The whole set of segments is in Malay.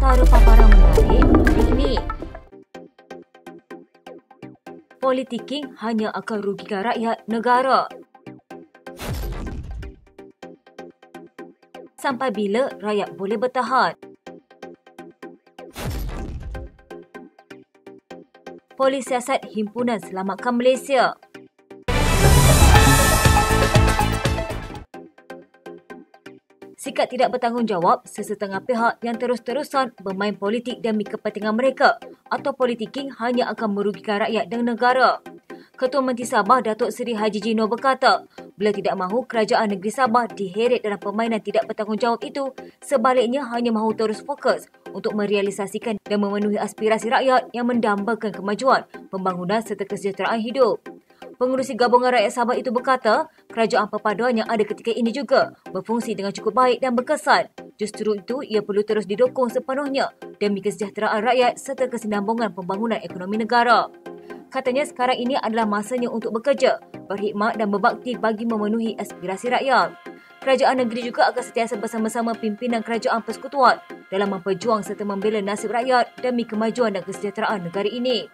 Antara paparan menarik hari ini, politik hanya akan rugikan rakyat negara. Sampai bila rakyat boleh bertahan? Polis siasat Himpunan Selamatkan Malaysia. Sikap tidak bertanggungjawab sesetengah pihak yang terus-terusan bermain politik demi kepentingan mereka atau politik hanya akan merugikan rakyat dan negara. Ketua Menteri Sabah Datuk Seri Haji Jino berkata, beliau tidak mahu kerajaan negeri Sabah diheret dalam permainan tidak bertanggungjawab itu, sebaliknya hanya mahu terus fokus untuk merealisasikan dan memenuhi aspirasi rakyat yang mendambakan kemajuan, pembangunan serta kesejahteraan hidup. Pengerusi Gabungan Rakyat Sabah itu berkata, kerajaan perpaduan yang ada ketika ini juga berfungsi dengan cukup baik dan berkesan. Justru itu, ia perlu terus didukung sepenuhnya demi kesejahteraan rakyat serta kesinambungan pembangunan ekonomi negara. Katanya sekarang ini adalah masanya untuk bekerja, berkhidmat dan berbakti bagi memenuhi aspirasi rakyat. Kerajaan negeri juga akan sentiasa bersama-sama pimpinan kerajaan persekutuan dalam memperjuang serta membela nasib rakyat demi kemajuan dan kesejahteraan negara ini.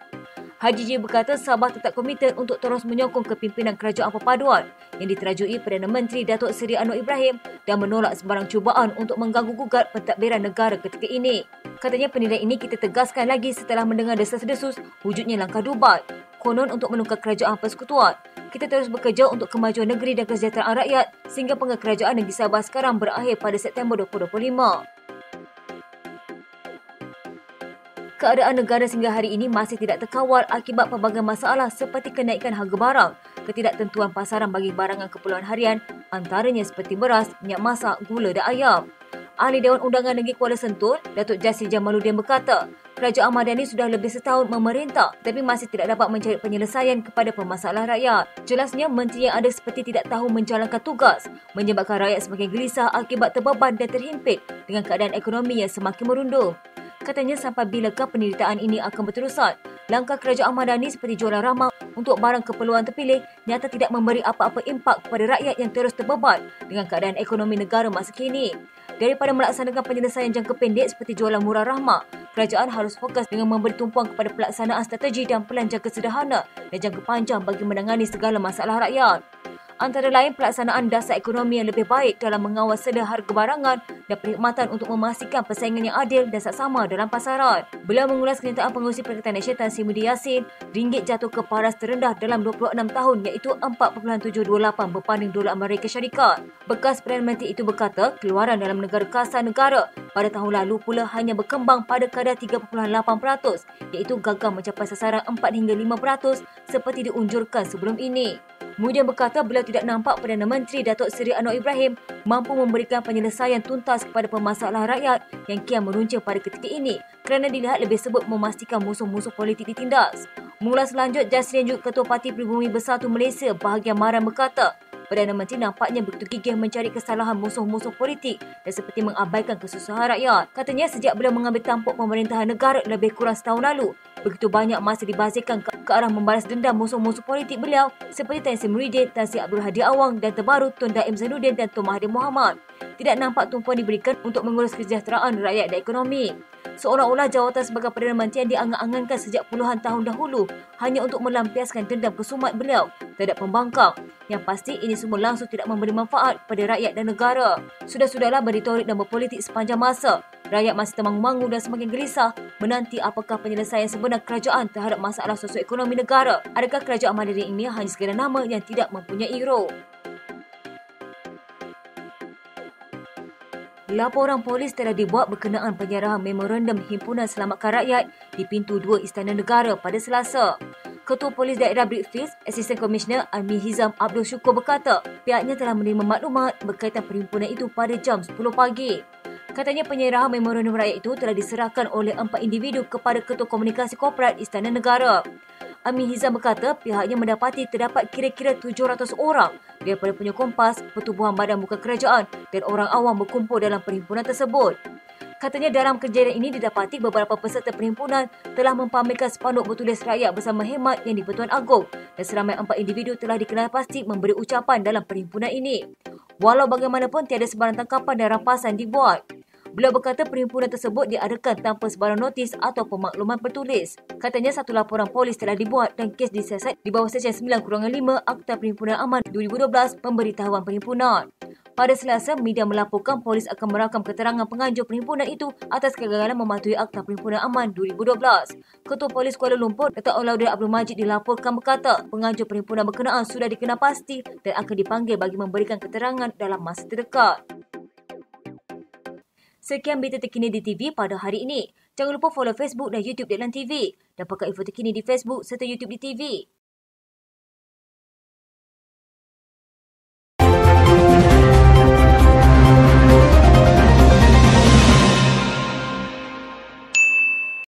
Haji Ji berkata Sabah tetap komited untuk terus menyokong kepimpinan kerajaan perpaduan yang diterajui Perdana Menteri Datuk Seri Anwar Ibrahim dan menolak sebarang cubaan untuk mengganggu-gugat pentadbiran negara ketika ini. Katanya penilaian ini kita tegaskan lagi setelah mendengar desas-desus wujudnya langkah Dubai konon untuk menukar kerajaan persekutuan. Kita terus bekerja untuk kemajuan negeri dan kesejahteraan rakyat sehingga pengekerajaan negeri Sabah sekarang berakhir pada September 2025. Keadaan negara sehingga hari ini masih tidak terkawal akibat pelbagai masalah seperti kenaikan harga barang, ketidaktentuan pasaran bagi barangan keperluan harian, antaranya seperti beras, minyak masak, gula dan ayam. Ahli Dewan Undangan Negeri Kuala Sentul, Datuk Jasir Jamaluddin berkata, Kerajaan Madani sudah lebih setahun memerintah tapi masih tidak dapat mencari penyelesaian kepada permasalahan rakyat. Jelasnya, menteri yang ada seperti tidak tahu menjalankan tugas, menyebabkan rakyat semakin gelisah akibat terbeban dan terhimpit dengan keadaan ekonomi yang semakin merundum. Katanya sampai bilakah penderitaan ini akan berterusan? Langkah kerajaan Madani seperti jualan ramah untuk barang keperluan terpilih nyata tidak memberi apa-apa impak kepada rakyat yang terus terbeban dengan keadaan ekonomi negara masa kini. Daripada melaksanakan penyelesaian jangka pendek seperti jualan murah rahmah, kerajaan harus fokus dengan memberi tumpuan kepada pelaksanaan strategi dan pelan jangka sederhana dan jangka panjang bagi menangani segala masalah rakyat. Antara lain pelaksanaan dasar ekonomi yang lebih baik dalam mengawal sedia harga barangan dan perkhidmatan untuk memastikan persaingan yang adil dan saksama dalam pasaran. Beliau mengulas kenyataan Pengerusi Perkhidmatan Malaysia Tan Sri Mudi Yassin, ringgit jatuh ke paras terendah dalam 26 tahun iaitu 4.728 berbanding dolar Amerika Syarikat. Bekas Perdana Menteri itu berkata keluaran dalam negara kasar negara pada tahun lalu pula hanya berkembang pada kadar 3.8% iaitu gagal mencapai sasaran 4 hingga 5% seperti diunjurkan sebelum ini. Kemudian berkata beliau tidak nampak Perdana Menteri Datuk Seri Anwar Ibrahim mampu memberikan penyelesaian tuntas kepada permasalahan rakyat yang kian meruncing pada ketika ini kerana dilihat lebih sebut memastikan musuh-musuh politik ditindas. Mengulas lanjut, Jasri yang juga Ketua Parti Pribumi Bersatu Malaysia Bahagian Maran berkata, Perdana Menteri nampaknya begitu gigih mencari kesalahan musuh-musuh politik dan seperti mengabaikan kesusahan rakyat. Katanya sejak beliau mengambil tampuk pemerintahan negara lebih kurang setahun lalu, begitu banyak masa dibazirkan ke arah membalas dendam musuh-musuh politik beliau seperti Tan Sri Muhyiddin, Tan Sri Abdul Hadi Awang dan terbaru Tun Daim Zainuddin dan Tun Mahathir Mohamad. Tidak nampak tumpuan diberikan untuk mengurus kesejahteraan rakyat dan ekonomi. Seolah-olah jawatan sebagai Perdana Menteri yang diangan-angankan sejak puluhan tahun dahulu hanya untuk melampiaskan dendam kesumat beliau terhadap pembangkang. Yang pasti ini semua langsung tidak memberi manfaat kepada rakyat dan negara. Sudah-sudahlah berretorik dan berpolitik sepanjang masa. Rakyat masih termangu-mangu dan semakin gelisah menanti apakah penyelesaian sebenar kerajaan terhadap masalah sosioekonomi negara. Adakah kerajaan Madani ini hanya sekadar nama yang tidak mempunyai roh? Laporan polis telah dibuat berkenaan penyerahan memorandum Himpunan Selamatkan Rakyat di pintu 2 Istana Negara pada Selasa. Ketua Polis Daerah Brickfields, Asisten Komisioner Almi Hizam Abdul Syukur berkata, pihaknya telah menerima maklumat berkaitan perhimpunan itu pada jam 10 pagi. Katanya penyerahan memorandum rakyat itu telah diserahkan oleh 4 individu kepada Ketua Komunikasi Korporat Istana Negara. Amin Hizam berkata pihaknya mendapati terdapat kira-kira 700 orang daripada penyokong PAS, Pertubuhan Badan Bukan Kerajaan dan orang awam berkumpul dalam perhimpunan tersebut. Katanya dalam kejadian ini didapati beberapa peserta perhimpunan telah mempamerkan spanduk bertulis rakyat bersama hemat yang di-Pertuan Agong dan seramai 4 individu telah dikenal pasti memberi ucapan dalam perhimpunan ini. Walau bagaimanapun tiada sebarang tangkapan dan rampasan dibuat. Beliau berkata perhimpunan tersebut diadakan tanpa sebarang notis atau pemakluman tertulis. Katanya satu laporan polis telah dibuat dan kes disiasat di bawah Seksyen 9-5 Akta Perhimpunan Aman 2012 Pemberitahuan Perhimpunan. Pada Selasa, media melaporkan polis akan merakam keterangan penganjur perhimpunan itu atas kegagalan mematuhi Akta Perhimpunan Aman 2012. Ketua Polis Kuala Lumpur, Datuk Olaudin Abdul Majid dilaporkan berkata, penganjur perhimpunan berkenaan sudah dikenal pasti dan akan dipanggil bagi memberikan keterangan dalam masa terdekat. Sekian berita terkini di TV pada hari ini. Jangan lupa follow Facebook dan YouTube Deadline TV. Dapatkan info terkini di Facebook serta YouTube di TV.